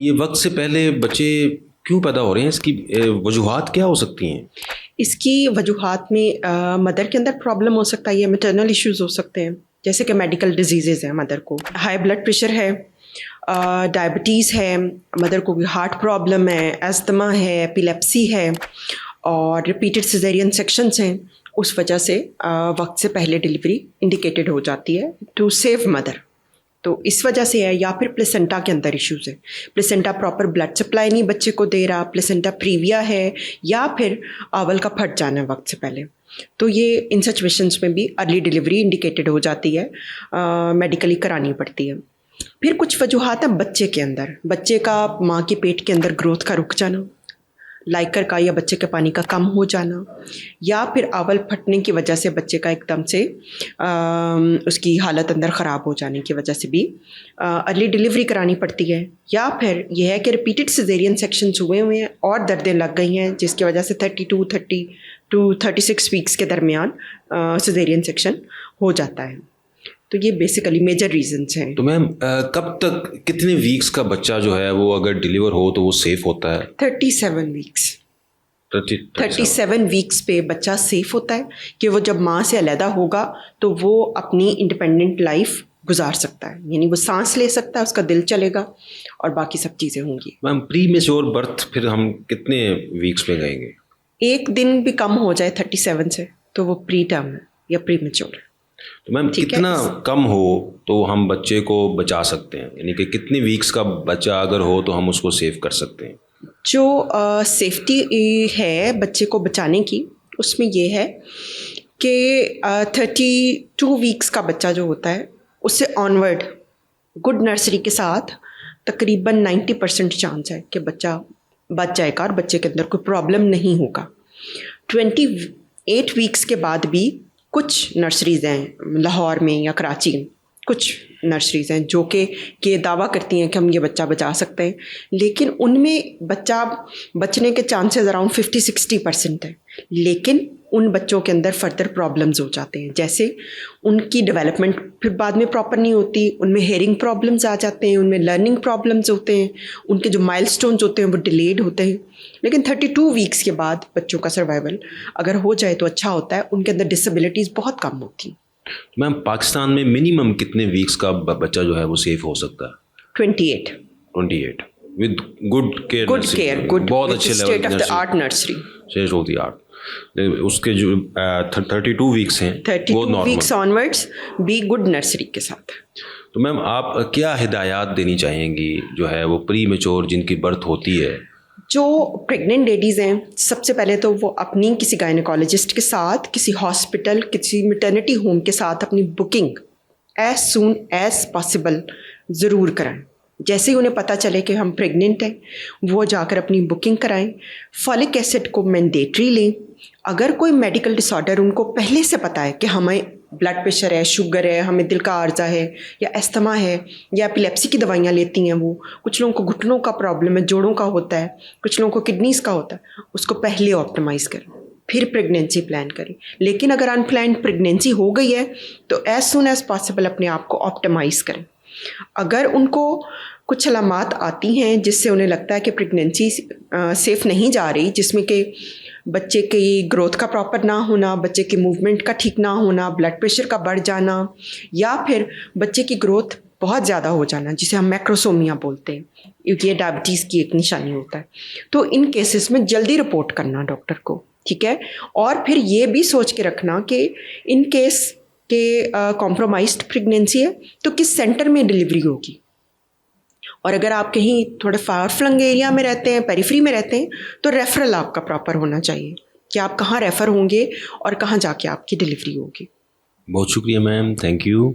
ये वक्त से पहले बच्चे क्यों पैदा हो रहे हैं? इसकी वजूहात क्या हो सकती हैं? इसकी वजूहात में मदर के अंदर प्रॉब्लम हो सकता है, मैटरनल इश्यूज हो सकते हैं, जैसे कि मेडिकल डिजीज़ेज़ हैं, मदर को हाई ब्लड प्रेशर है, डायबिटीज़ है, मदर को हार्ट प्रॉब्लम है, अस्थमा है, एपिलेप्सी है और रिपीटेड सिजेरियन सेक्शंस हैं। उस वजह से वक्त से पहले डिलीवरी इंडिकेटेड हो जाती है टू सेव मदर। तो इस वजह से है, या फिर प्लेसेंटा के अंदर इश्यूज़ है, प्लेसेंटा प्रॉपर ब्लड सप्लाई नहीं बच्चे को दे रहा, प्लेसेंटा प्रीविया है, या फिर आवल का फट जाना है वक्त से पहले। तो ये इन सिचुएशंस में भी अर्ली डिलीवरी इंडिकेटेड हो जाती है, मेडिकली करानी पड़ती है। फिर कुछ वजूहात हैं बच्चे के अंदर, बच्चे का माँ के पेट के अंदर ग्रोथ का रुक जाना, लाइकर का या बच्चे के पानी का कम हो जाना, या फिर आवल फटने की वजह से बच्चे का एकदम से उसकी हालत अंदर ख़राब हो जाने की वजह से भी अर्ली डिलीवरी करानी पड़ती है। या फिर यह है कि रिपीटेड सिजेरियन सेक्शंस हुए हैं और दर्दें लग गई हैं, जिसकी वजह से 30 to 36 वीक्स के दरमियान सिजेरियन सेक्शन हो जाता है। तो ये बेसिकली मेजर रीजंस हैं। तो मैम कब तक, कितने वीक्स का बच्चा जो है वो अगर डिलीवर हो तो वो सेफ होता है? 37 वीक्स। 37 वीक्स पे बच्चा सेफ होता है कि वो जब माँ से अलहदा होगा तो वो अपनी इंडिपेंडेंट लाइफ गुजार सकता है, यानी वो सांस ले सकता है, उसका दिल चलेगा और बाकी सब चीज़ें होंगी। मैम प्री मेच्योर बर्थ फिर हम कितने वीक्स में गएंगे? एक दिन भी कम हो जाए 37 से तो वो प्री टर्म है या प्री मेच्योर है। तो मैम कितना कम हो तो हम बच्चे को बचा सकते हैं, यानी कि कितने वीक्स का बच्चा अगर हो तो हम उसको सेव कर सकते हैं? जो सेफ्टी है बच्चे को बचाने की, उसमें ये है कि 32 वीक्स का बच्चा जो होता है उससे ऑनवर्ड गुड नर्सरी के साथ तकरीबन 90% चांस है कि बच्चा बच जाएगा और बच्चे के अंदर कोई प्रॉब्लम नहीं होगा। 28 वीक्स के बाद भी कुछ नर्सरीज़ हैं लाहौर में या कराची में, कुछ नर्सरीज़ हैं जो कि दावा करती हैं कि हम ये बच्चा बचा सकते हैं, लेकिन उनमें बच्चा बचने के चांसेस अराउंड 50-60% है, लेकिन उन बच्चों के अंदर फर्दर प्रॉब्लम्स हो जाते हैं, जैसे उनकी डेवलपमेंट फिर बाद में प्रॉपर नहीं होती, उनमें हेयरिंग प्रॉब्लम्स आ जाते हैं, उनमें लर्निंग प्रॉब्लम्स होते हैं, उनके जो माइलस्टोन्स होते हैं वो डिलेड होते हैं। लेकिन 32 वीक्स के बाद बच्चों का सर्वाइवल अगर हो जाए तो अच्छा होता है, उनके अंदर डिसेबिलिटीज़ बहुत कम होती हैं। मैम पाकिस्तान में मिनिमम कितने वीक्स का बच्चा जो है वो सेफ हो सकता है? 28 विद गुड केयर, बहुत अच्छे level state of the art nursery, state of the art. उसके जो 32 वीक्स हैं 32 वीक्स ऑनवर्ड्स भी गुड नर्सरी के साथ। तो मैम आप क्या हिदायत देनी चाहेंगी जो है वो प्री मेच्योर जिनकी बर्थ होती है? जो प्रेग्नेंट लेडीज़ हैं, सबसे पहले तो वो अपनी किसी गायनेकोलॉजिस्ट के साथ, किसी हॉस्पिटल, किसी मैटरनिटी होम के साथ अपनी booking as soon as possible ज़रूर कराएं। जैसे ही उन्हें पता चले कि हम प्रेग्नेंट हैं, वो जाकर अपनी बुकिंग कराएं। फॉलिक एसिड को मैंडेटरी लें। अगर कोई मेडिकल डिसऑर्डर उनको पहले से पता है कि हमें ब्लड प्रेशर है, शुगर है, हमें दिल का आर्जा है या अस्थमा है या एपिलेप्सी की दवाइयाँ लेती हैं, वो कुछ लोगों को घुटनों का प्रॉब्लम है, जोड़ों का होता है, कुछ लोगों को किडनीज़ का होता है, उसको पहले ऑप्टिमाइज़ करें, फिर प्रेगनेंसी प्लान करें। लेकिन अगर अनप्लान्ड प्रेगनेंसी हो गई है तो एज सुन एज पॉसिबल अपने आप को ऑप्टिमाइज़ करें। अगर उनको कुछ अलामात आती हैं जिससे उन्हें लगता है कि प्रेगनेंसी सेफ़ नहीं जा रही, जिसमें कि बच्चे की ग्रोथ का प्रॉपर ना होना, बच्चे की मूवमेंट का ठीक ना होना, ब्लड प्रेशर का बढ़ जाना, या फिर बच्चे की ग्रोथ बहुत ज़्यादा हो जाना, जिसे हम मैक्रोसोमिया बोलते हैं, क्योंकि ये डायबिटीज़ की एक निशानी होता है, तो इन केसेस में जल्दी रिपोर्ट करना डॉक्टर को, ठीक है। और फिर ये भी सोच के रखना कि इन केस के कॉम्प्रोमाइज्ड प्रेगनेंसी है तो किस सेंटर में डिलीवरी होगी। और अगर आप कहीं थोड़े फार फ्लंग एरिया में रहते हैं, पेरिफेरी में रहते हैं, तो रेफरल आपका प्रॉपर होना चाहिए कि आप कहाँ रेफ़र होंगे और कहाँ जाके आपकी डिलीवरी होगी। बहुत शुक्रिया मैम, थैंक यू।